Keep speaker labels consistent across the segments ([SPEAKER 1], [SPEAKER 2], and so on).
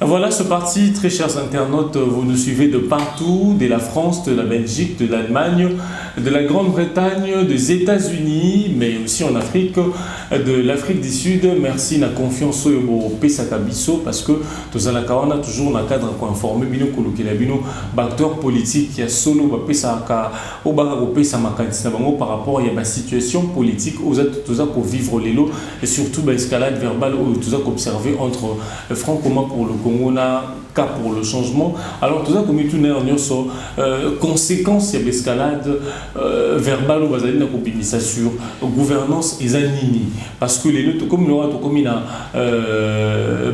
[SPEAKER 1] Voilà, c'est parti, très chers internautes, vous nous suivez de partout, de la France, de la Belgique, de l'Allemagne, de la Grande-Bretagne, des États-Unis, mais aussi en Afrique, de l'Afrique du Sud. Merci, la confiance au Pesakabiso, parce que tous à la Kawana, toujours dans le cadre pour informer, bino kolokela bino, acteurs politiques, il y a solo, Pesaka, au Barago Pesamakati, par rapport à la situation politique, aux autres vivre les lots, et surtout l'escalade verbale, aux autres observer entre Franc-Commun pour le Congo. On a cas pour le changement. Alors tout ça comme tout n'est sur conséquences de l'escalade verbale ou basée na ça sur gouvernance et zanini parce que les luttes comme l'aura comme il a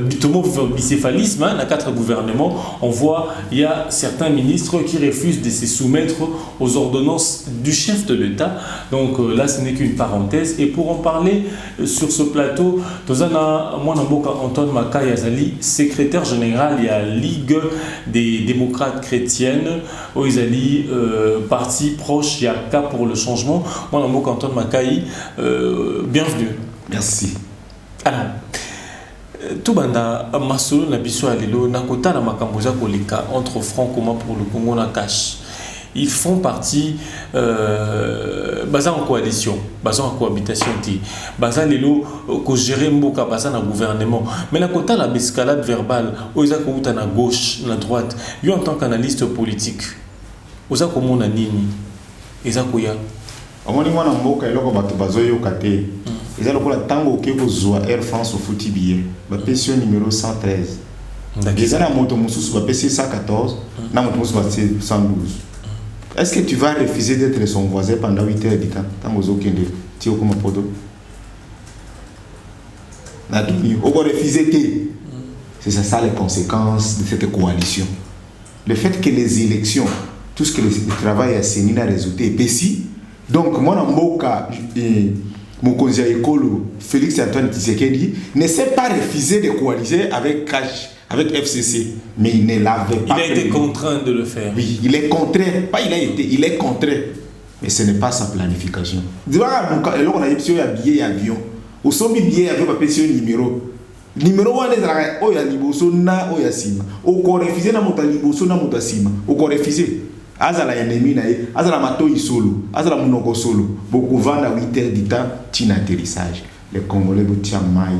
[SPEAKER 1] bitomo bicéphalisme dans quatre gouvernements on voit il y a certains ministres qui refusent de se soumettre aux ordonnances du chef de l'État. Donc là ce n'est qu'une parenthèse et pour en parler sur ce plateau tozana moi Namboka Antoine Makai Azali secrétaire général il y a Ligue des démocrates chrétiennes, Oizali, parti proche, il y a cas pour le changement. Moi, le mot Antoine Makai, bienvenue.
[SPEAKER 2] Merci.
[SPEAKER 1] Alors, tout banda masolo na biso alelo na kota na makamboza koleka entre Franc-Commun pour le Congo na cash. Ils font partie basés en coalition, basés en cohabitation, basés lelo ko gérer mboka basés na gouvernement. Mais la côté la escalade verbale, oza ko uta na gauche, na droite. Yo en tant qu'analyste politique, oza ko mona nini? Eza ko ya.
[SPEAKER 2] Omoni mwana mboka eloko bato bazoyo kate. Eza lokola tango ke ko zwa Air France au footibie. Ba pension numéro 113. Eza na moto mususu ba PC 114, na moto mususu ba 112. Est-ce que tu vas refuser d'être son voisin pendant 8 heures du temps? C'est ça les conséquences de cette coalition. Le fait que les élections, tout ce que le travail a séni n'a résulté est donc moi, mon conseiller écolo, Félix Antoine Tshisekedi, ne s'est pas refusé de coaliser avec Cash. Avec FCC, mais il ne l'avait pas.
[SPEAKER 1] Il a été contraint de le faire.
[SPEAKER 2] Oui, il est contraint. Pas il a été, il est contraint. Mais ce n'est pas sa planification. On a eu un billet avion. Au sommet billet avec un pension numéro. Numéro 1 il y a liboso na o ya sima. Au corps refusé na mota liboso na mota sima. Au corps refusé. Azala ennemi na ye, azala matoi solo, azala monoko solo. Beaucoup vendre à 8 heures du temps, tin atterrissage. Les Congolais de Tiamai,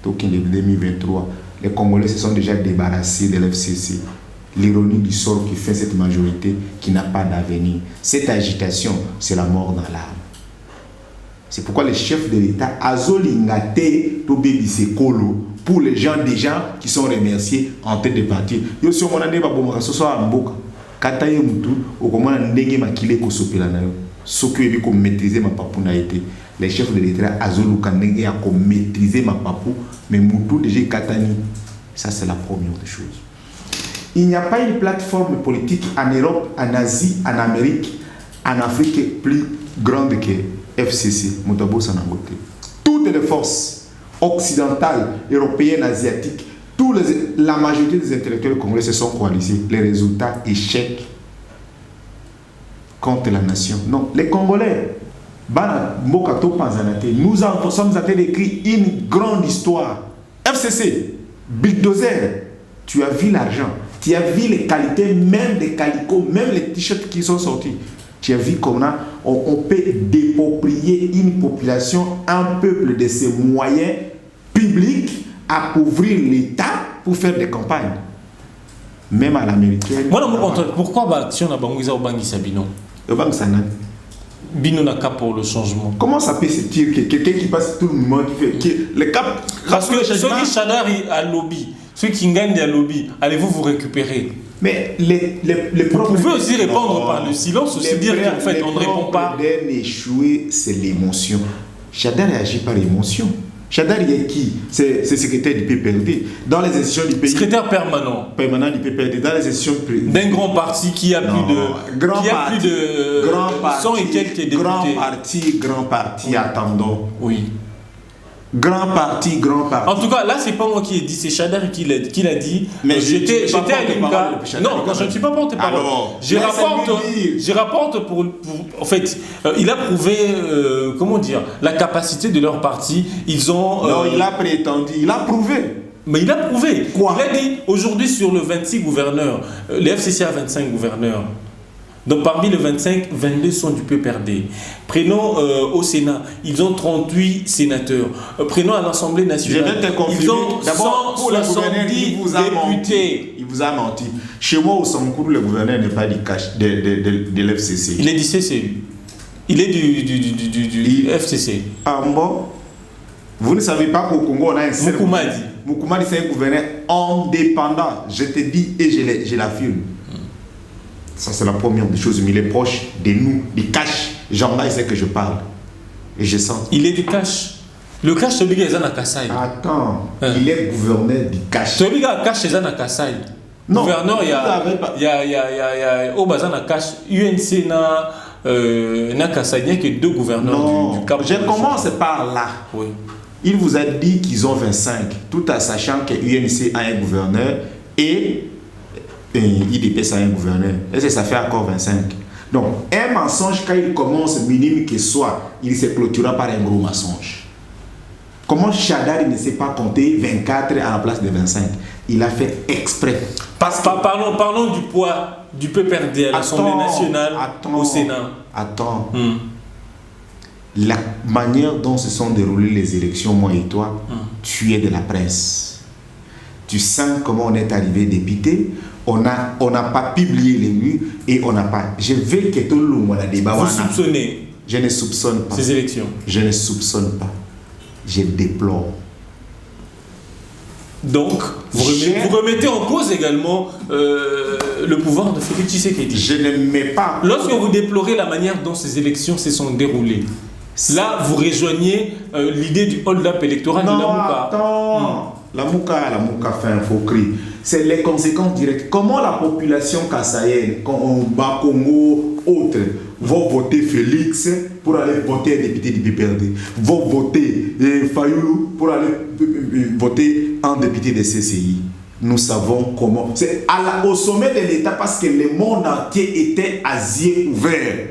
[SPEAKER 2] token de 2023. Les Congolais se sont déjà débarrassés de l'FCC. L'ironie du sort qui fait cette majorité qui n'a pas d'avenir. Cette agitation, c'est la mort dans l'âme. C'est pourquoi le chef de l'État a zolingate to baby sekolo pour les gens déjà qui sont remerciés en tête de parti. Yo si on a débat bon ça soit mboka. Kataye mutu okomana ndenge makile ko sopela na yo. Soki ebi ko maîtriser ma papuna été. Les chefs de l'État azoluka ndenge ya ko maîtriser ma papou mais mutu déjà katani. Ça c'est la première des choses. Il n'y a pas une plateforme politique en Europe, en Asie, en Amérique, en Afrique plus grande que FCC, Moutabo Sanangote. Toutes les forces occidentales, européennes, asiatiques, la majorité des intellectuels congolais se sont coalisés. Les résultats, échec contre la nation. Non, les Congolais, nous sommes en train d'écrire une grande histoire. FCC, bulldozer, tu as vu l'argent. Tu as vu les qualités, même des calicots, même les t-shirts qui sont sortis. Tu as vu comment on peut dépoprier une population, un peuple de ses moyens publics, appauvrir l'État pour faire des campagnes. Même à l'américaine.
[SPEAKER 1] Pourquoi si on a Bangouisa au Bangui Sabino?
[SPEAKER 2] Le Bangui Sanan.
[SPEAKER 1] Bino n'a cap pour le changement.
[SPEAKER 2] Comment ça peut se dire que quelqu'un qui passe tout le monde qui fait le cap?
[SPEAKER 1] Parce que ceux qui Chadar à lobby, ceux qui gagnent à lobby, allez-vous vous récupérer?
[SPEAKER 2] Mais
[SPEAKER 1] vous pouvez aussi répondre par le silence, aussi dire qu'en fait on ne répond pas.
[SPEAKER 2] Échouer, c'est l'émotion. Chadar réagit par l'émotion. Chadar est qui? C'est secrétaire du PPRD. Dans les institutions du pays.
[SPEAKER 1] Secrétaire permanent.
[SPEAKER 2] Permanent du PPRD. Dans les institutions
[SPEAKER 1] d'un grand parti qui a plus de.
[SPEAKER 2] Grand parti.
[SPEAKER 1] 100 et quelques députés.
[SPEAKER 2] Grand parti, attendons.
[SPEAKER 1] Oui.
[SPEAKER 2] Grand parti.
[SPEAKER 1] En tout cas, là, c'est pas moi qui ai dit, c'est Chader qui l'a dit.
[SPEAKER 2] Mais
[SPEAKER 1] j'étais
[SPEAKER 2] tu
[SPEAKER 1] à
[SPEAKER 2] pas porte-parole
[SPEAKER 1] l'IMCA.
[SPEAKER 2] de Chader,
[SPEAKER 1] Non,
[SPEAKER 2] quand
[SPEAKER 1] je ne
[SPEAKER 2] même.
[SPEAKER 1] suis pas porte-parole.
[SPEAKER 2] Alors,
[SPEAKER 1] Je rapporte pour. En fait, il a prouvé, comment dire, la capacité de leur parti. Ils ont.
[SPEAKER 2] Non, il a prétendu, il a prouvé.
[SPEAKER 1] Mais il a prouvé.
[SPEAKER 2] Quoi?
[SPEAKER 1] Il a dit, aujourd'hui, sur le 26 gouverneurs, le FCC a 25 gouverneurs. Donc parmi les 25, 22 sont du PPRD. Prenons au Sénat, ils ont 38 sénateurs. Prenons à l'Assemblée nationale,
[SPEAKER 2] Je vais te confirmer.
[SPEAKER 1] ils ont
[SPEAKER 2] D'abord, pour le gouverneur,
[SPEAKER 1] 170
[SPEAKER 2] il vous a menti.
[SPEAKER 1] députés.
[SPEAKER 2] Il vous a menti. Chez moi, au Sankourou, le gouverneur n'est pas du cash de l'FCC.
[SPEAKER 1] Il est du CCU. Il est du FCC.
[SPEAKER 2] Ah bon? Vous ne savez pas qu'au Congo, on a un seul...
[SPEAKER 1] Moukoumadi.
[SPEAKER 2] Moukoumadi, c'est un gouverneur indépendant. Je te dis et je l'affirme. Ça, c'est la première des choses. Mais il est proche de nous, du cash. Jean-là, il sait que je parle. Et je sens.
[SPEAKER 1] Il est du cash. Le cash, c'est obligé à Kassai.
[SPEAKER 2] Attends, il est gouverneur du cash.
[SPEAKER 1] C'est obligé à cash, c'est à Kassai.
[SPEAKER 2] Non,
[SPEAKER 1] gouverneur, il y a au bazar na cash, UNC na Kassai, il n'y a que 2 gouverneurs
[SPEAKER 2] non,
[SPEAKER 1] du Cap.
[SPEAKER 2] je commence par là.
[SPEAKER 1] Oui.
[SPEAKER 2] Il vous a dit qu'ils ont 25, tout en sachant que UNC a un gouverneur et IDPS a un gouverneur. Et ça fait encore 25. Donc, un mensonge, quand il commence, minime qu'il soit, il se clôturera par un gros mensonge. Comment Chadar ne sait pas compter 24 à la place de 25? Il a fait exprès.
[SPEAKER 1] Parlons du poids du PPRD à l'Assemblée nationale, au Sénat.
[SPEAKER 2] Attends. La manière dont se sont déroulées les élections, moi et toi, tu es de la presse. Tu sens comment on est arrivé député. On n'a pas publié les nuits et on n'a pas. Je veux que tout le monde ait débat.
[SPEAKER 1] Vous soupçonnez?
[SPEAKER 2] Je ne soupçonne pas.
[SPEAKER 1] Ces élections?
[SPEAKER 2] Je ne soupçonne pas. Je déplore.
[SPEAKER 1] Donc, vous remettez en cause également le pouvoir de Félix Tshisekedi.
[SPEAKER 2] Je ne mets pas.
[SPEAKER 1] Lorsque vous déplorez la manière dont ces élections se sont déroulées, là, vous rejoignez l'idée du hold-up électoral de la Mouka.
[SPEAKER 2] Attends. La Mouka fait un faux cri. C'est les conséquences directes. Comment la population kassaïenne, Congo, autres, vont voter Félix pour aller voter un député du PPRD, vont voter Fayou pour aller voter un député de CCI. Nous savons comment. C'est au sommet de l'État parce que le monde entier était à yeux ouverts.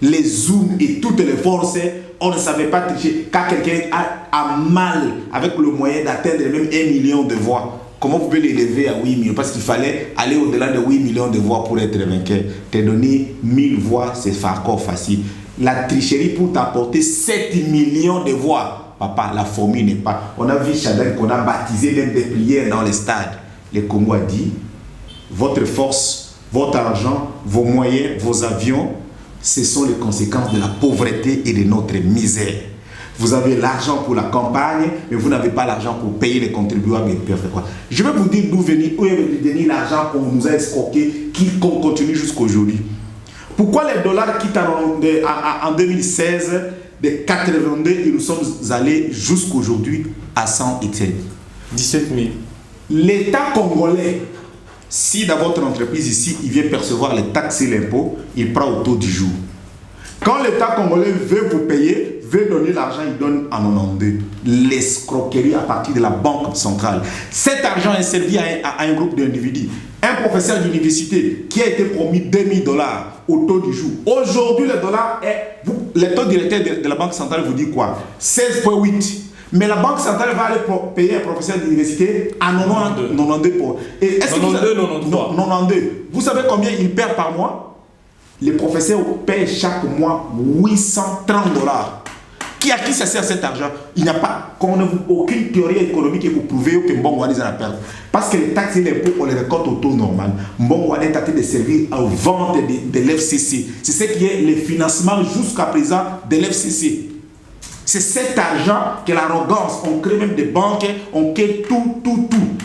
[SPEAKER 2] Les Zooms et toutes les forces, on ne savait pas tricher. Quand quelqu'un a mal avec le moyen d'atteindre même 1 million de voix, comment vous pouvez l'élever à 8 millions? Parce qu'il fallait aller au-delà de 8 millions de voix pour être vainqueur. Te donner 1000 voix, c'est encore facile. La tricherie pour t'apporter 7 millions de voix, papa, la formule n'est pas. On a vu Chadel qu'on a baptisé même des prières dans les stades. Le Congo a dit, votre force, votre argent, vos moyens, vos avions, ce sont les conséquences de la pauvreté et de notre misère. Vous avez l'argent pour la campagne, mais vous n'avez pas l'argent pour payer les contribuables. Je vais vous dire d'où venir l'argent qu'on nous a escroqué, qui continue jusqu'aujourd'hui. Pourquoi les dollars quittent en 2016 de 82 et nous sommes allés jusqu'aujourd'hui à
[SPEAKER 1] 17 000.
[SPEAKER 2] L'État congolais, si dans votre entreprise ici, il vient percevoir les taxes et l'impôt, il prend au taux du jour. Quand l'État congolais veut vous payer, veut donner l'argent, il donne en 92. L'escroquerie à partir de la banque centrale. Cet argent est servi à un groupe d'individus. Un professeur d'université qui a été promis $2000 au taux du jour. Aujourd'hui, le dollar est... Le taux directeur de la banque centrale vous dit quoi? 16,8. Mais la banque centrale va aller payer un professeur d'université à 92 pour... Et est-ce 92. Vous savez combien il perd par mois? Les professeurs payent chaque mois $830. À qui ça sert cet argent? Il n'y a pas aucune théorie économique qui vous prouve que Mbongwane est en perte. Parce que les taxes et les impôts, on les récolte au taux normal. Mbongwane est en train de servir aux ventes de l'FCC. C'est ce qui est le financement jusqu'à présent de l'FCC. C'est cet argent que l'arrogance, on crée même des banques, on crée tout.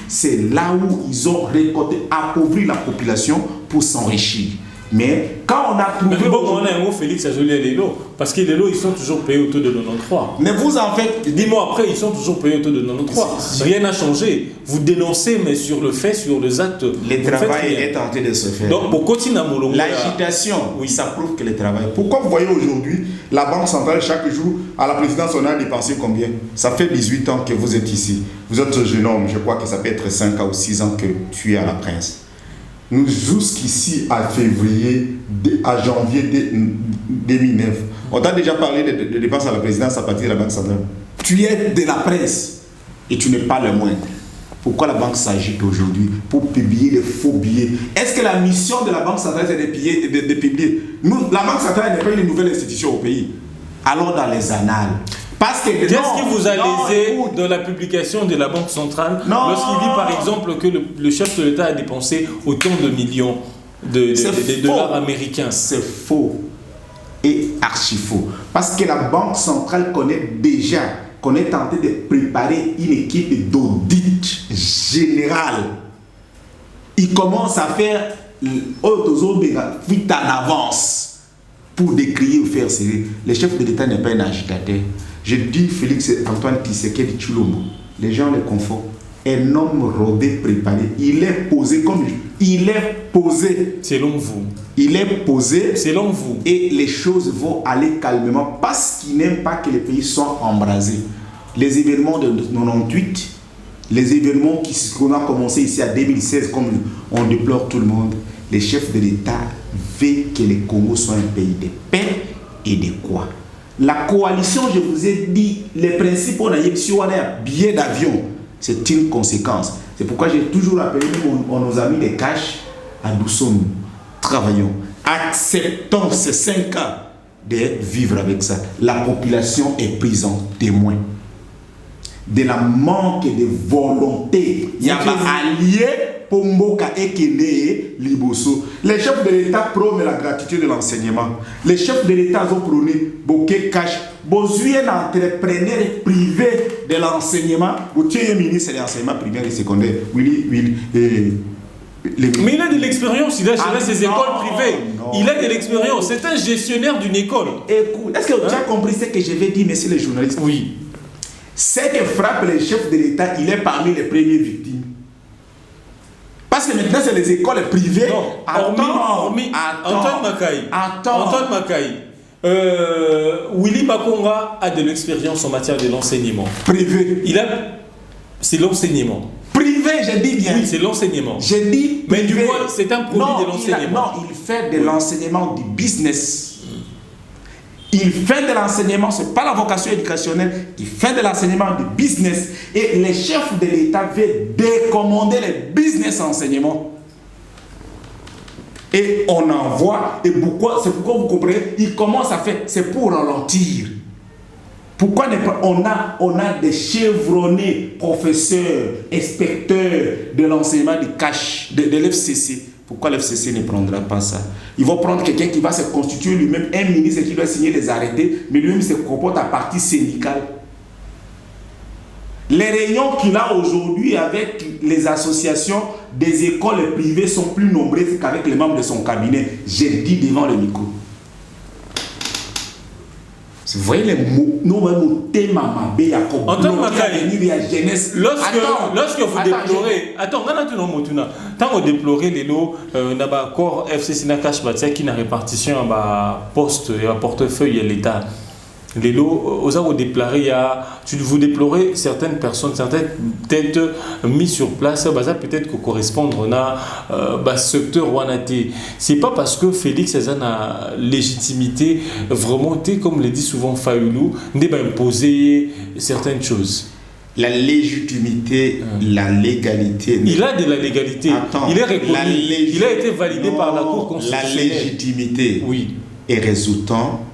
[SPEAKER 2] C'est là où ils ont récolté, appauvri la population pour s'enrichir. Mais quand on a trouvé...
[SPEAKER 1] Mais bon, on a un mot Félix Azoli et Lelo, parce que les lots, ils sont toujours payés autour de 93.
[SPEAKER 2] Mais vous, en fait...
[SPEAKER 1] 10 mois après, ils sont toujours payés autour de 93. Rien n'a changé. Vous dénoncez, mais sur le fait, sur les actes...
[SPEAKER 2] Le travail est tenté de se faire.
[SPEAKER 1] Donc, pour continuer à Molongo...
[SPEAKER 2] L'agitation, oui, ça prouve que le travail... Pourquoi vous voyez aujourd'hui, la Banque centrale, chaque jour, à la présidence, on a dépensé combien? Ça fait 18 ans que vous êtes ici. Vous êtes un jeune homme, je crois que ça peut être 5 ans ou 6 ans que tu es à la Prince. Nous, jusqu'ici, à février, à janvier 2009, on t'a déjà parlé de dépenses à la présidence à partir de la Banque centrale. Tu es de la presse et tu n'es pas le moindre. Pourquoi la banque s'agite aujourd'hui pour publier les faux billets? Est-ce que la mission de la Banque centrale, c'est de publier? Nous, la Banque centrale n'est pas une nouvelle institution au pays. Allons dans les annales.
[SPEAKER 1] Qu'est-ce qui vous a lésé de la publication de la Banque centrale lorsqu'il dit par exemple que le chef de l'État a dépensé autant de millions de dollars américains?
[SPEAKER 2] C'est faux et archi faux. Parce que la Banque centrale qu'on est tenté de préparer une équipe d'audit général. Il commence à faire vite en avance pour décrier ou faire serrer. Le chef de l'État n'est pas un agitateur. Je dis Félix Antoine Tshisekedi Tshilombo. Les gens le confondent. Un homme rodé, préparé. Il est posé comme il est posé.
[SPEAKER 1] Selon vous.
[SPEAKER 2] Il est posé.
[SPEAKER 1] Selon vous.
[SPEAKER 2] Et les choses vont aller calmement parce qu'il n'aime pas que les pays soient embrasés. Les événements de 98, les événements qu'on a commencé ici à 2016, comme on déplore tout le monde, les chefs de l'État veulent que le Congo soit un pays de paix et de quoi? La coalition, je vous ai dit, les principes, on a billet d'avion, c'est une conséquence. C'est pourquoi j'ai toujours appelé nos amis des cash à Doussons. Travaillons, acceptons ces 5 ans de vivre avec ça. La population est prise en témoin de la manque de volonté. Il y a pas allié pour Mboka et Kende Liboso. Les chefs de l'État prônent la gratuité de l'enseignement. Les chefs de l'État ont prôné Boké Cash. Bozué un entrepreneur privé de l'enseignement. Vous êtes ministre de l'enseignement primaire et secondaire.
[SPEAKER 1] Mais il a de l'expérience, il a géré ses écoles privées. Il a de l'expérience, c'est un gestionnaire d'une école.
[SPEAKER 2] Écoute, est-ce que tu as compris ce que je vais dire, messieurs les journalistes?
[SPEAKER 1] Oui.
[SPEAKER 2] Ce que frappe les chefs de l'État, il est parmi les premières victimes. Parce que maintenant, c'est les écoles privées.
[SPEAKER 1] Non, Antoine Makai. Willy Bakonga a de l'expérience en matière de l'enseignement.
[SPEAKER 2] Privé.
[SPEAKER 1] C'est l'enseignement.
[SPEAKER 2] Privé, je dis bien.
[SPEAKER 1] Oui, c'est l'enseignement.
[SPEAKER 2] Je dis privé.
[SPEAKER 1] Mais du moins, c'est un produit de l'enseignement.
[SPEAKER 2] Non, il fait de l'enseignement du business. Il fait de l'enseignement, ce n'est pas la vocation éducationnelle, il fait de l'enseignement du business. Et les chefs de l'État veulent décommander les business enseignement. Et on envoie, et c'est pourquoi vous comprenez, il commence à faire, c'est pour ralentir. Pourquoi on a des chevronnés professeurs, inspecteurs de l'enseignement du cash, de l'FCC. Pourquoi l'FCC ne prendra pas ça? Ils vont prendre quelqu'un qui va se constituer lui-même un ministre qui doit signer les arrêtés, mais lui-même se comporte à partie syndicale. Les réunions qu'il a aujourd'hui avec les associations des écoles privées sont plus nombreuses qu'avec les membres de son cabinet. J'ai dit devant le micro. Vous voyez les mots, nous thème à
[SPEAKER 1] Antoine Makai, lorsque vous déplorez, tant vous déplorez les lots, n'a pas encore FCC Nakash Batia qui n'a répartition à poste et à portefeuille à l'État. Les lots, vous déplorez, vous déplorez certaines personnes, certaines têtes mises sur place, peut-être que correspondre à secteur Wanati. C'est pas parce que Félix a la légitimité, vraiment, comme le dit souvent Fayoulou, d'imposer certaines choses.
[SPEAKER 2] La légitimité, la légalité.
[SPEAKER 1] Il a de la légalité.
[SPEAKER 2] Attends,
[SPEAKER 1] il est reconnu. Il a été validé par la Cour constitutionnelle.
[SPEAKER 2] La légitimité est résultant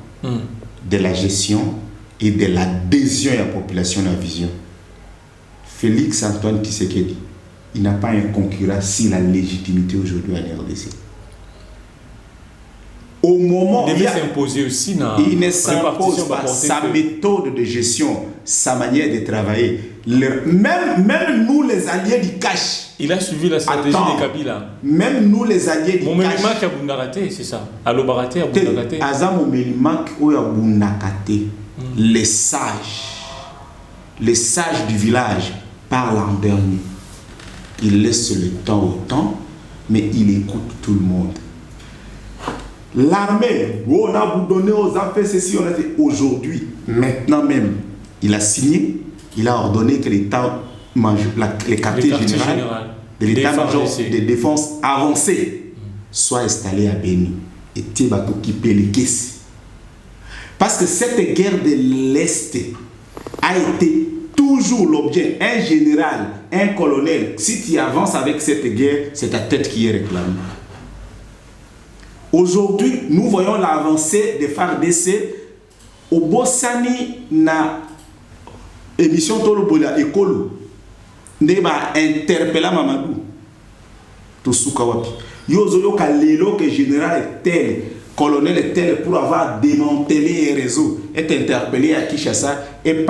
[SPEAKER 2] de la gestion et de l'adhésion de la population à la vision. Félix Antoine Tshisekedi, il n'a pas un concurrent si la légitimité aujourd'hui en RDC. Au moment
[SPEAKER 1] il devait s'imposer aussi dans
[SPEAKER 2] il ne s'impose pas. Sa méthode de gestion, sa manière de travailler, même nous, les alliés du cash.
[SPEAKER 1] Il a suivi la stratégie de Kabila.
[SPEAKER 2] Même nous, les alliés du cash.
[SPEAKER 1] Momélimak a Bunagate, c'est ça. Alobarate a Bunagate.
[SPEAKER 2] Aza Momélimak ou a Bunagate. Les sages du village parlent en dernier. Ils laissent le temps au temps, mais ils écoutent tout le monde. L'armée, on a vous donné aux affaires, ceci, on a dit aujourd'hui, maintenant même, il a signé, il a ordonné que les quartiers généraux de l'état-major de défense avancée soient installés à Béni. Et Thébato qui paie les caisses. Parce que cette guerre de l'Est a été toujours l'objet, un général, un colonel, si tu avances avec cette guerre, c'est ta tête qui est réclamée. Aujourd'hui, nous voyons l'avancée des FARDC au Bossani na émission Tolobola École. Neba interpella Mamadou. Tosuka wapi. Yozoyo kalelo que général est tel, colonel est tel pour avoir démantelé les réseaux, est interpellé à Kinshasa et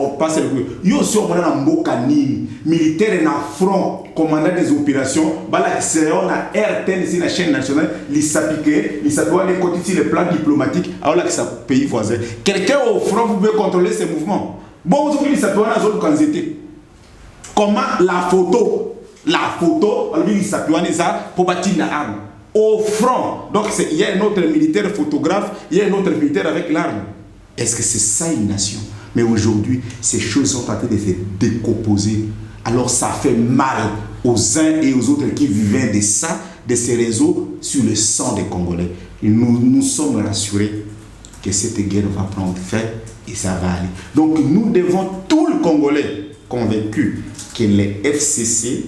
[SPEAKER 2] on passe le yo sur na mboka nini militaire na front commandant des opérations bala c'est on a RTN ici la chaîne nationale li s'appliquer li doit les côtés le plan diplomatique alors que ça pays voisin quelqu'un au front vous pouvez contrôler ces mouvements bon vous li s'appliquer na zone canzité comment la photo lui il s'applique ça pour bâtir la arme au front. Donc il y a un autre militaire photographe, il y a un autre militaire avec l'arme. Est-ce que c'est ça une nation? Mais aujourd'hui, ces choses sont en train de se décomposer. Alors ça fait mal aux uns et aux autres qui vivaient de ça, de ces réseaux, sur le sang des Congolais. Et nous sommes rassurés que cette guerre va prendre fin et ça va aller. Donc nous devons, tout le Congolais, convaincus que les FCC,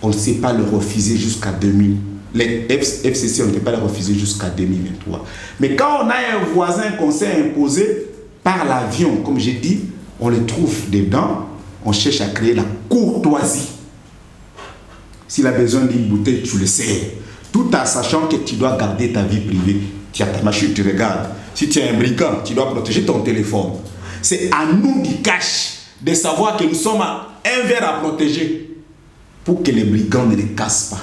[SPEAKER 2] on ne sait pas le refuser jusqu'à 2000. Les FCC, on ne peut pas les refuser jusqu'à 2023. Mais quand on a un voisin qu'on s'est imposé par l'avion, comme j'ai dit, on le trouve dedans, on cherche à créer la courtoisie. S'il a besoin d'une bouteille, tu le sais. Tout en sachant que tu dois garder ta vie privée. Tu as ta machine, tu regardes. Si tu es un brigand, tu dois protéger ton téléphone. C'est à nous du cash de savoir que nous sommes un verre à protéger pour que les brigands ne les cassent pas.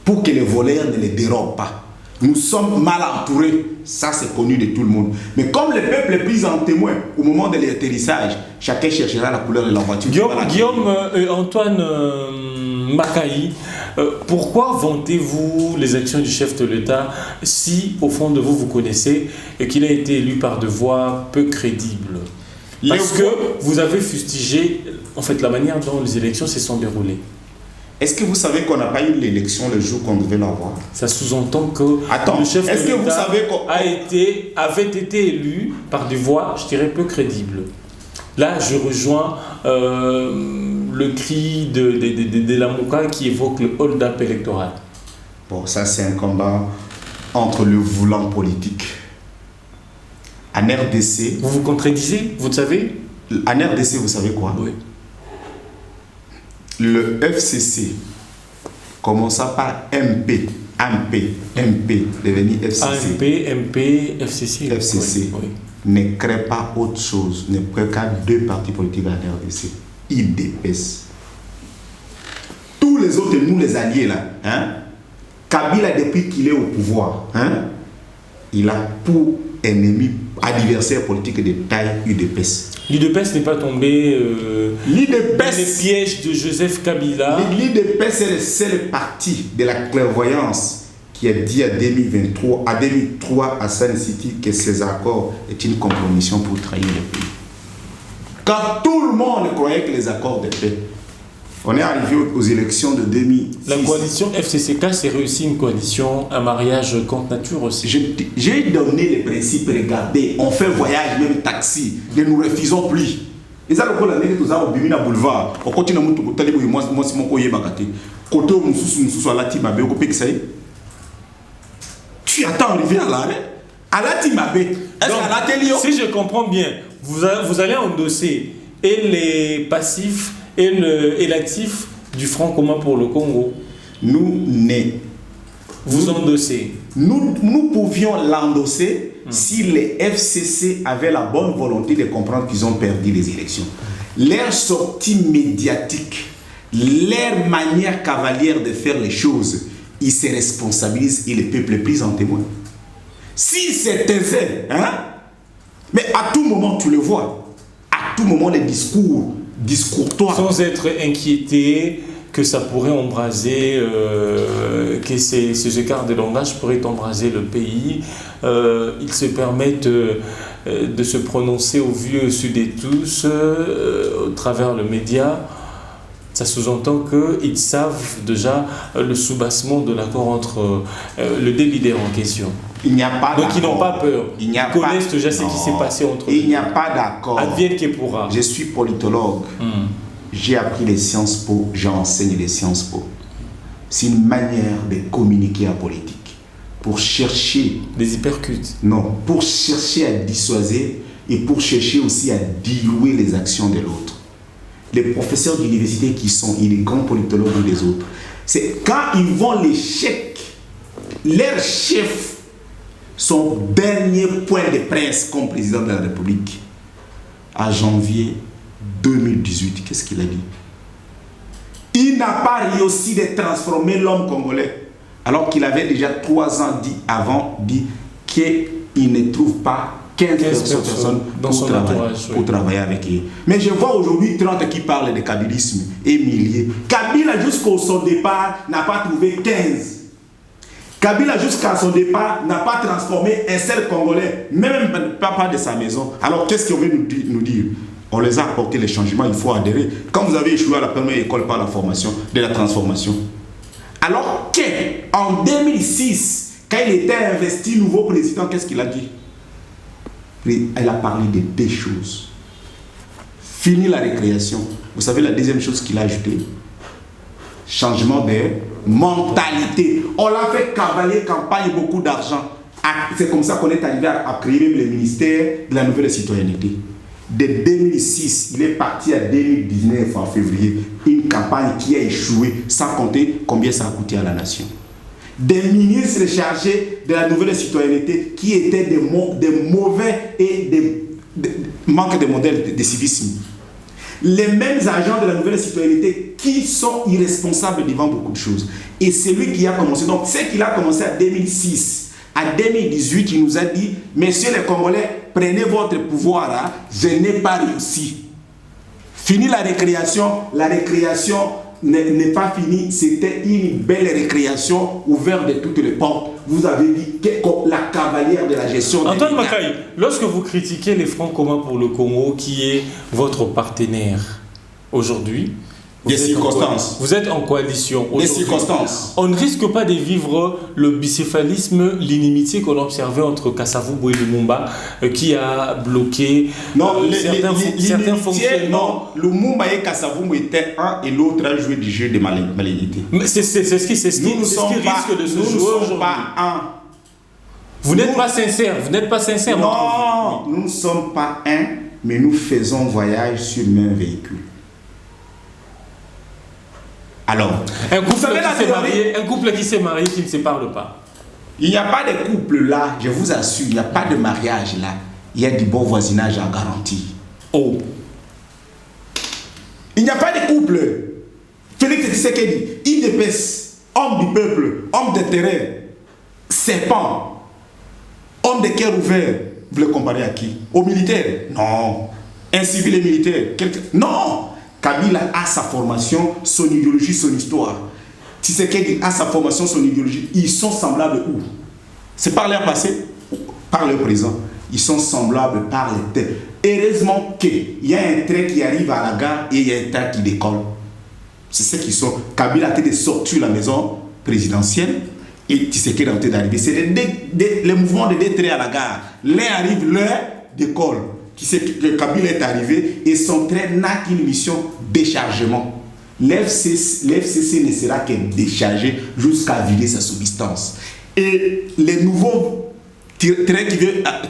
[SPEAKER 2] Pour que les voleurs ne les dérobent pas. Nous sommes mal entourés. Ça, c'est connu de tout le monde. Mais comme le peuple est pris en témoin au moment de l'atterrissage, chacun cherchera la couleur de la voiture.
[SPEAKER 1] Guillaume Antoine Makaï, pourquoi vantez-vous les actions du chef de l'État si, au fond de vous, vous connaissez qu'il a été élu par de voix peu crédibles? Parce que vous avez fustigé en fait, la manière dont les élections se sont déroulées.
[SPEAKER 2] Est-ce que vous savez qu'on n'a pas eu l'élection le jour qu'on devait l'avoir?
[SPEAKER 1] Ça sous-entend que le chef de l'État avait été élu par des voix, je dirais, peu crédibles. Là, je rejoins le cri de la Mouka qui évoque le hold-up électoral.
[SPEAKER 2] Bon, ça c'est un combat entre le voulant politique. En RDC...
[SPEAKER 1] Vous vous contredisez, vous le savez?
[SPEAKER 2] En RDC, vous savez quoi?
[SPEAKER 1] Oui.
[SPEAKER 2] Le FCC, commençant par MP, devenu FCC.
[SPEAKER 1] MP, FCC.
[SPEAKER 2] FCC oui. Ne crée pas autre chose, ne crée qu'à deux partis politiques en RDC. IDPS. Tous les autres, nous les alliés là, hein, Kabila, depuis qu'il est au pouvoir, hein, il a pour ennemi, adversaire politique de taille UDPS.
[SPEAKER 1] L'UDPS n'est pas tombé dans les pièges de Joseph Kabila.
[SPEAKER 2] L'UDPS est le seul parti de la clairvoyance qui a dit à 2003 à Sun City que ces accords est une compromission pour trahir le pays. Quand tout le monde croyait que les accords de paix, on est arrivé aux élections de 2006.
[SPEAKER 1] La coalition FCCK s'est réussi une coalition, un mariage contre nature aussi.
[SPEAKER 2] J'ai donné les principes, regardez, on fait voyage, même taxi, ne nous refusons plus. Et ça, le problème, c'est que nous avons bimi na boulevard. On continue à monter au tali, moi, c'est mon coyer bagate. Côté où nous sommes à la team, au copé que ça y est. Tu attends arriver à l'arrêt. À la team, est-ce qu'à l'atelier?
[SPEAKER 1] Si je comprends bien, vous allez endosser et les passifs et l'actif du Front commun pour le Congo. Vous endossez.
[SPEAKER 2] Nous pouvions l'endosser si les FCC avaient la bonne volonté de comprendre qu'ils ont perdu les élections. leur sortie médiatique, leur manière cavalière de faire les choses, ils se responsabilisent et le peuple est pris en témoin. Si c'est aisé, hein? Mais à tout moment, tu le vois. À tout moment, les discours-toi.
[SPEAKER 1] Sans être inquiété que ça pourrait embraser, que ces écarts de langage pourraient embraser le pays. Ils se permettent de se prononcer au vu et au su de tous, au travers le média. Ça sous-entend qu'ils savent déjà le soubassement de l'accord entre les deux leaders en question.
[SPEAKER 2] Il n'y a pas
[SPEAKER 1] Donc ils n'ont pas peur.
[SPEAKER 2] Ils
[SPEAKER 1] connaissent déjà ce qui s'est passé entre eux.
[SPEAKER 2] Il n'y a pas d'accord.
[SPEAKER 1] Advienne que pourra.
[SPEAKER 2] Je suis politologue. J'ai appris les Sciences Po, j'enseigne les Sciences Po. C'est une manière de communiquer en politique. Pour chercher...
[SPEAKER 1] Des hypercutes.
[SPEAKER 2] Non, pour chercher à dissuader et pour chercher aussi à diluer les actions de l'autre. Les professeurs d'université qui sont les grands politologues ou les autres, c'est quand ils vont l'échec, leur chef, son dernier point de presse comme président de la République, à janvier 2018, qu'est-ce qu'il a dit? Il n'a pas réussi de transformer l'homme congolais, alors qu'il avait déjà 3 ans dit qu'il ne trouve pas 15 personnes pour travailler avec eux. Mais je vois aujourd'hui 30 qui parlent de kabylisme et milliers. Kabila, jusqu'au son départ, n'a pas trouvé 15. Kabila, jusqu'à son départ, n'a pas transformé un seul Congolais, même pas de sa maison. Alors, qu'est-ce qu'on veut nous dire? On les a apporté les changements, il faut adhérer. Quand vous avez échoué à la première école par la formation, de la transformation. Alors qu'en 2006, quand il était investi nouveau président, qu'est-ce qu'il a dit? Elle a parlé de 2 choses. Fini la récréation. Vous savez la deuxième chose qu'il a ajoutée? Changement de mentalité. On l'a fait cavaler campagne, beaucoup d'argent. C'est comme ça qu'on est arrivé à créer même le ministère de la nouvelle citoyenneté. De 2006, il est parti à 2019 en février. Une campagne qui a échoué, sans compter combien ça a coûté à la nation. Des ministres chargés de la nouvelle citoyenneté qui étaient des mauvais et des manques de modèles de civisme. Les mêmes agents de la nouvelle citoyenneté qui sont irresponsables devant beaucoup de choses. Et c'est lui qui a commencé. Donc, c'est qu'il a commencé en 2006. En 2018, il nous a dit, messieurs les Congolais, prenez votre pouvoir. Hein. Je n'ai pas réussi. Fini la récréation n'est pas fini, c'était une belle récréation ouverte de toutes les portes. Vous avez dit que la cavalière de la gestion...
[SPEAKER 1] Antoine Makaï, lorsque vous critiquez les Francs communs pour le Congo, qui est votre partenaire aujourd'hui,
[SPEAKER 2] des circonstances.
[SPEAKER 1] Vous êtes en coalition.
[SPEAKER 2] Des circonstances.
[SPEAKER 1] On ne risque pas de vivre le bicéphalisme, l'inimitié qu'on a observé entre Kasavubu et Lumumba, qui a bloqué certains fonctionnements.
[SPEAKER 2] Non, Lumumba et Kasavubu étaient un et l'autre a joué du jeu de malignité.
[SPEAKER 1] C'est ce qui risque de se jouer aujourd'hui.
[SPEAKER 2] Nous ne sommes pas un.
[SPEAKER 1] Vous n'êtes pas sincère. Vous n'êtes pas sincère.
[SPEAKER 2] Non, nous ne sommes pas un, mais nous faisons voyage sur le même véhicule. Alors,
[SPEAKER 1] un couple qui s'est marié, qui ne se parle pas.
[SPEAKER 2] Il n'y a pas de couple là, je vous assure, il n'y a pas de mariage là. Il y a du bon voisinage en garantie.
[SPEAKER 1] Oh.
[SPEAKER 2] Il n'y a pas de couple. Félix Tshisekedi, IDPS, homme du peuple, homme de terrain, serpent, homme de cœur ouvert. Vous le comparez à qui? Aux militaires? Non. Un civil et militaire? Non. Kabila a sa formation, son idéologie, son histoire. Tshisekedi a sa formation, son idéologie. Ils sont semblables où? C'est par leur passé, par leur présent. Ils sont semblables par les têtes. Heureusement qu'il y a un train qui arrive à la gare et il y a un train qui décolle. C'est ce qu'ils sont. Kabila a été sorti de la maison présidentielle et Tshisekedi a été d'arriver. C'est les mouvements de deux trains à la gare. L'un arrive, l'un décolle. Que Kabila est arrivé et son train n'a qu'une mission déchargement. L'FCC ne sera que déchargé jusqu'à vider sa substance. Et les nouveaux trains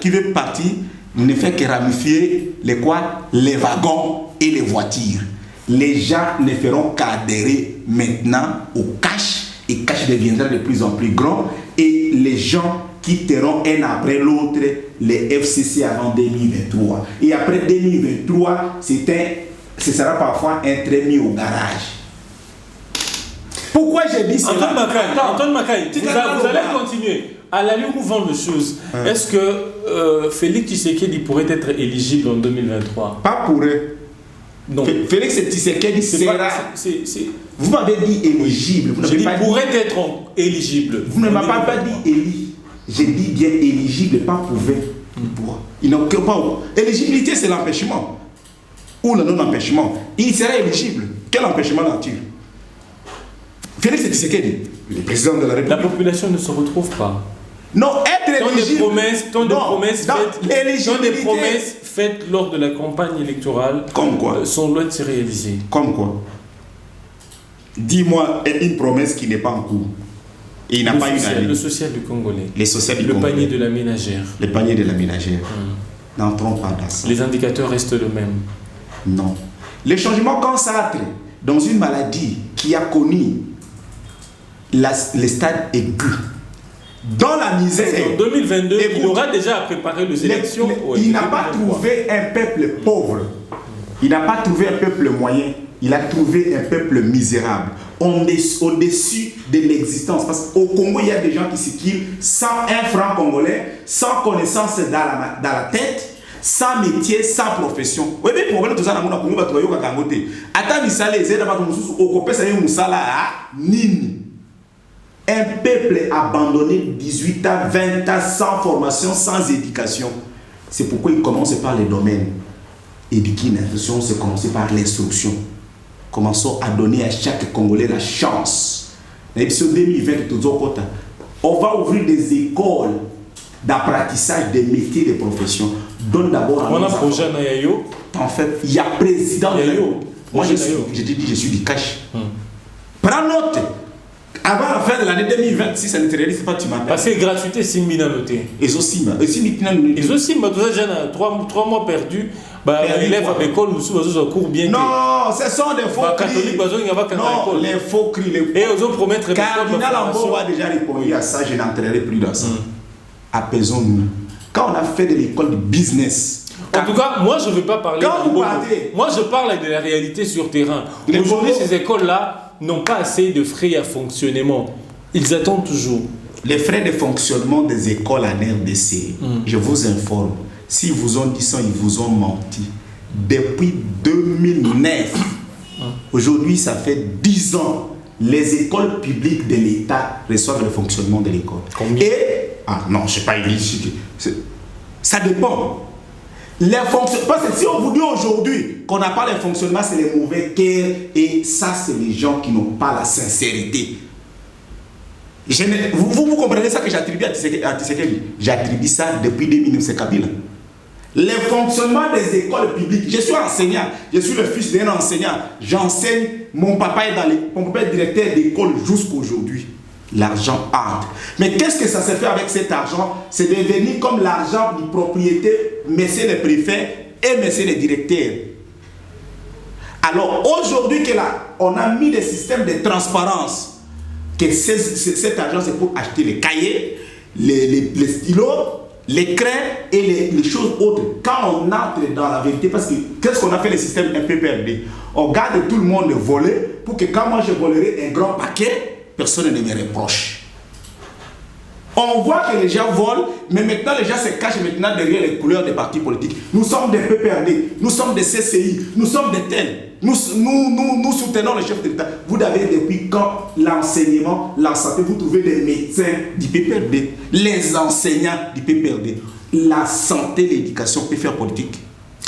[SPEAKER 2] qui veulent partir ne fait que ramifier les wagons et les voitures. Les gens ne feront qu'adhérer maintenant au cash et cash deviendra de plus en plus grand et les gens quitteront un après l'autre les FCC avant 2023. Et après 2023, c'est ce sera parfois un train mis au garage. Pourquoi j'ai dit cela?
[SPEAKER 1] Antoine Makai, vous allez continuer. À l'allure où vont les choses, est-ce que Félix Tshisekedi pourrait être éligible en 2023?
[SPEAKER 2] Pas pourrait.
[SPEAKER 1] Non.
[SPEAKER 2] Félix Tshisekedi sera. Vous m'avez dit éligible.
[SPEAKER 1] J'ai dit pourrait être éligible.
[SPEAKER 2] Vous ne m'avez pas dit éligible. J'ai dit bien éligible, pas pouvait. Il n'a aucun pas. Éligibilité, c'est l'empêchement. Ou le non-empêchement. Il sera éligible. Quel empêchement n'a-t-il? Félix Tshisekedi, le président de la République.
[SPEAKER 1] La population ne se retrouve pas.
[SPEAKER 2] Non, être éligible.
[SPEAKER 1] Tant de promesses faites lors de la campagne électorale.
[SPEAKER 2] Comme quoi?
[SPEAKER 1] Sont loin de se réaliser.
[SPEAKER 2] Comme quoi? Dis-moi une promesse qui n'est pas en cours. Et il n'a pas une année.
[SPEAKER 1] Le social du Congolais.
[SPEAKER 2] Les social du Congolais.
[SPEAKER 1] Le panier de la ménagère.
[SPEAKER 2] Le panier de la ménagère. N'entrons pas dans ça.
[SPEAKER 1] Les indicateurs restent les mêmes.
[SPEAKER 2] Non. Les changements consacrés dans une maladie qui a connu les stades aigus, dans la misère.
[SPEAKER 1] En 2022, il aura déjà préparé les élections.
[SPEAKER 2] Il n'a pas trouvé un peuple pauvre. Il n'a pas trouvé un peuple moyen. Il a trouvé un peuple misérable. On est au-dessus de l'existence. Parce qu'au Congo, il y a des gens qui circulent sans un franc congolais, sans connaissance dans la tête, sans métier, sans profession. Oui, mais pour tout ça, on a Congo, attends, un peuple abandonné 18 ans, 20 ans, sans formation, sans éducation. C'est pourquoi il commence par les domaines. Éduquer une instruction, c'est commencer par l'instruction. Commençons à donner à chaque Congolais la chance. L'émission 2020, on va ouvrir des écoles d'apprentissage des métiers et des professions. Donne d'abord
[SPEAKER 1] on a projet dans Yayo.
[SPEAKER 2] En fait, il y a président
[SPEAKER 1] Yayo.
[SPEAKER 2] Moi, je suis du cash. Prends note. Avant la fin de l'année 2020, si ça ne te réalise pas, tu m'appelles.
[SPEAKER 1] Parce que gratuité, c'est une noté.
[SPEAKER 2] Ils aussi, tout
[SPEAKER 1] ça, j'ai 3 mois perdus. Élèves à l'école, nous cours bien.
[SPEAKER 2] Non, ce sont des faux cris.
[SPEAKER 1] Non,
[SPEAKER 2] les faux cris.
[SPEAKER 1] Et ils ont promettre.
[SPEAKER 2] Cardinal Ambo a déjà répondu à ça, je n'entrerai plus dans ça. Apaisons-nous. Quand on a fait de l'école de business.
[SPEAKER 1] En tout cas, moi je ne veux pas parler. Moi je parle de la réalité sur terrain. Aujourd'hui, ces écoles-là n'ont pas assez de frais à fonctionnement. Ils attendent toujours.
[SPEAKER 2] Les frais de fonctionnement des écoles en RDC, je vous informe, s'ils vous ont dit ça, ils vous ont menti. Depuis 2009, aujourd'hui ça fait 10 ans, les écoles publiques de l'État reçoivent le fonctionnement de l'école.
[SPEAKER 1] Combien?
[SPEAKER 2] Non, je ne sais pas, ça dépend. Parce que si on vous dit aujourd'hui qu'on n'a pas le fonctionnement, c'est les mauvais cœurs, et ça, c'est les gens qui n'ont pas la sincérité. Vous comprenez ça que j'attribue à Tshisekedi? J'attribue ça depuis 2009, c'est Kabila. Le fonctionnement des écoles publiques, je suis enseignant, je suis le fils d'un enseignant, j'enseigne, mon papa est directeur d'école jusqu'aujourd'hui. L'argent entre. Mais qu'est-ce que ça se fait avec cet argent? C'est devenu comme l'argent du propriétaire, messieurs les préfets et messieurs les directeurs. Alors aujourd'hui que là, on a mis des systèmes de transparence, que cet argent c'est pour acheter les cahiers, les stylos, les craies et les choses autres. Quand on entre dans la vérité, parce que qu'est-ce qu'on a fait le système MPPRD? On garde tout le monde volé pour que quand moi je volerai un grand paquet, personne ne me reproche. On voit que les gens volent, mais maintenant les gens se cachent maintenant derrière les couleurs des partis politiques. Nous sommes des PPRD, nous sommes des CCI, nous sommes des tels. Nous soutenons le chef de l'État. Vous avez depuis quand l'enseignement, la santé, vous trouvez des médecins du PPRD, les enseignants du PPRD. La santé, l'éducation peut faire politique.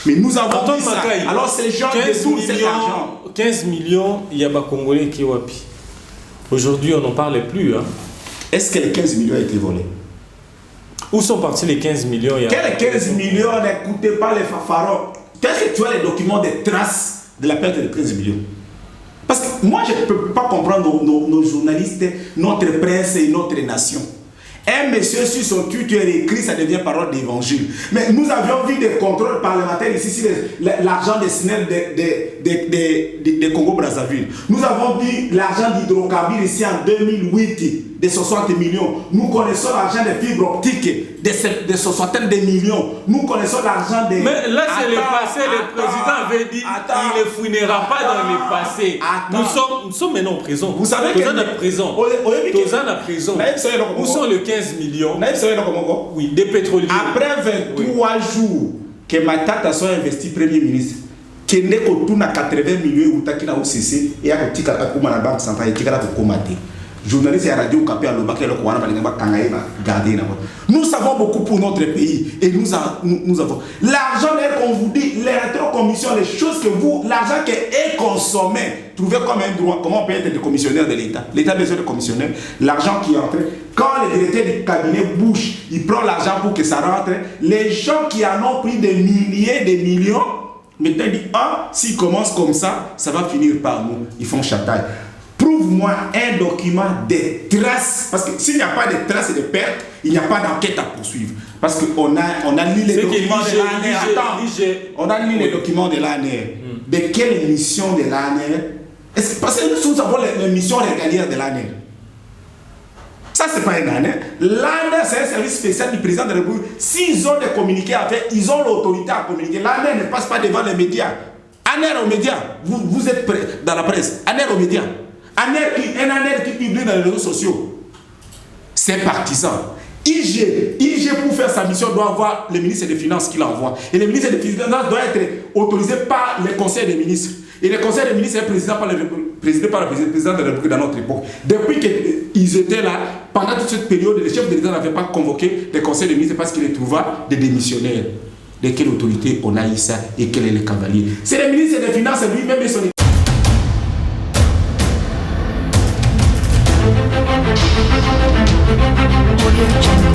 [SPEAKER 2] Mais nous avons dit ça. Alors ces gens détournent cet argent.
[SPEAKER 1] 15 millions, il y a des Congolais qui wapi. Aujourd'hui, on n'en parlait plus.
[SPEAKER 2] Est-ce que les 15 millions ont été volés?
[SPEAKER 1] Où sont partis les 15 millions?
[SPEAKER 2] Quels 15 millions? N'écoutez pas les fanfarons. Qu'est-ce que tu as les documents de traces de la perte de 15 millions? Parce que moi, je ne peux pas comprendre nos journalistes, notre presse et notre nation. Un monsieur sur son Twitter écrit, ça devient parole d'évangile. Mais nous avions vu des contrôles parlementaires ici sur l'argent des SNEL de Congo-Brazzaville. Nous avons vu l'argent d'hydrocarbures ici en 2008 de 60 millions. Nous connaissons l'argent des fibres optiques des soixantaines de millions. Nous connaissons l'argent des...
[SPEAKER 1] Mais là, c'est le passé. Le président avait dit qu'il ne fouinera pas dans le passé. Nous sommes maintenant en prison.
[SPEAKER 2] Vous savez que...
[SPEAKER 1] Où sont les 15 millions?
[SPEAKER 2] Oui.
[SPEAKER 1] Des pétroliers.
[SPEAKER 2] Après 23 jours que Matata soit investi Premier ministre, qu'il n'est qu'au tour à 80 millions ou qu'il a cessé et à la banque centrale et qu'il a combattu. Journaliste et radio capé à l'Obaké, le Kouana, garder. Nous savons beaucoup pour notre pays et nous avons l'argent qu'on vous dit, les commissions, les choses que vous, l'argent qui est consommé, trouvez comme un droit. Comment on peut être des commissionnaires de l'État? L'État a besoin de commissionnaires. L'argent qui est entré, quand le directeur du cabinet bouge, il prend l'argent pour que ça rentre. Les gens qui en ont pris des milliers, des millions, maintenant ils disent s'ils commencent comme ça, ça va finir par nous. Ils font chataille. Prouve-moi un document des traces. Parce que s'il n'y a pas de traces et de pertes, il n'y a pas d'enquête à poursuivre. Parce qu'on a lu les documents de l'ANR. On a lu les documents de l'ANR. De quelle mission de l'ANR? Parce que nous avons les missions régalières de l'ANR. Ça, ce n'est pas un ANR. L'ANR, c'est un service spécial du président de la République. S'ils ont des communiqués à faire, ils ont l'autorité à communiquer. L'ANR ne passe pas devant les médias. ANR aux médias. Vous êtes dans la presse. ANR aux médias. Un ANR qui publie dans les réseaux sociaux, c'est partisan. IG pour faire sa mission doit avoir le ministre des Finances qui l'envoie. Et le ministre des Finances doit être autorisé par le Conseil des ministres. Et le Conseil des ministres est présidé par le président de la République dans notre époque. Depuis qu'ils étaient là, pendant toute cette période, le chef de l'État n'avait pas convoqué le Conseil des ministres parce qu'il trouva des démissionnaires. De quelle autorité on a eu ça et quel est le cavalier? C'est le ministre des Finances lui-même et son état.
[SPEAKER 3] Audio Jungle.